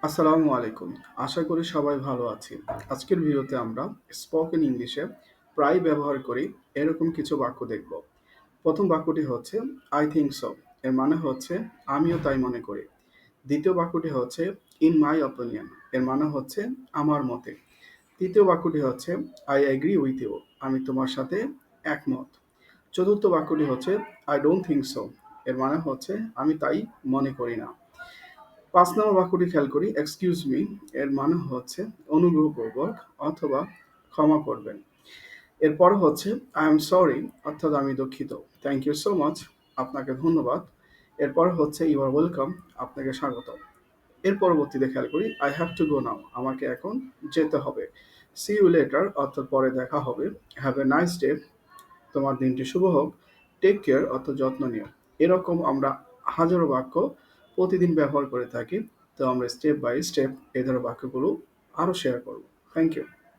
আসসালামু আলাইকুম। আশা করি সবাই ভালো আছি। আজকের ভিডিওতে আমরা স্পোকেন ইংলিশে প্রায় ব্যবহার করি এরকম কিছু বাক্য দেখব। প্রথম বাক্যটি হচ্ছে "I think so" এর মানে হচ্ছে আমিও তাই মনে করি। দ্বিতীয় বাক্যটি হচ্ছে "In my opinion" এর মানে হচ্ছে আমার মতে। তৃতীয় বাক্যটি হচ্ছে "I agree with you" আমি তোমার সাথে একমত। চতুর্থ বাক্যটি হচ্ছে "I don't think so" এর মানে হচ্ছে আমি তাই মনে করি না। ৫ নম্বর বাক্যটি খেয়াল করি, এক্সকিউজ মি এর মানে হচ্ছে অনুগ্রহপূর্বক অথবা ক্ষমা করবেন। এরপর হচ্ছে আই এম সরি অর্থাৎ আমি দুঃখিত। থ্যাংক ইউ সো মাচ আপনাকে ধন্যবাদ। এরপর হচ্ছে ইউ আর ওয়েলকাম আপনাকে স্বাগতম। এর পরবর্তীতে খেয়াল করি আই হ্যাভ টু গো নাও আমাকে এখন যেতে হবে। সি ইউ লেটার অর্থাৎ পরে দেখা হবে। হ্যাভ এ নাইস ডে তোমার দিনটি শুভ হোক। টেক কেয়ার অর্থাৎ যত্ন নিও। এরকম আমরা হাজারো বাক্য প্রতিদিন ব্যবহার করে থাকি। তো আমরা স্টেপ বাই স্টেপ এই ধরনের বাক্যগুলো আরও শেয়ার করব। Thank you.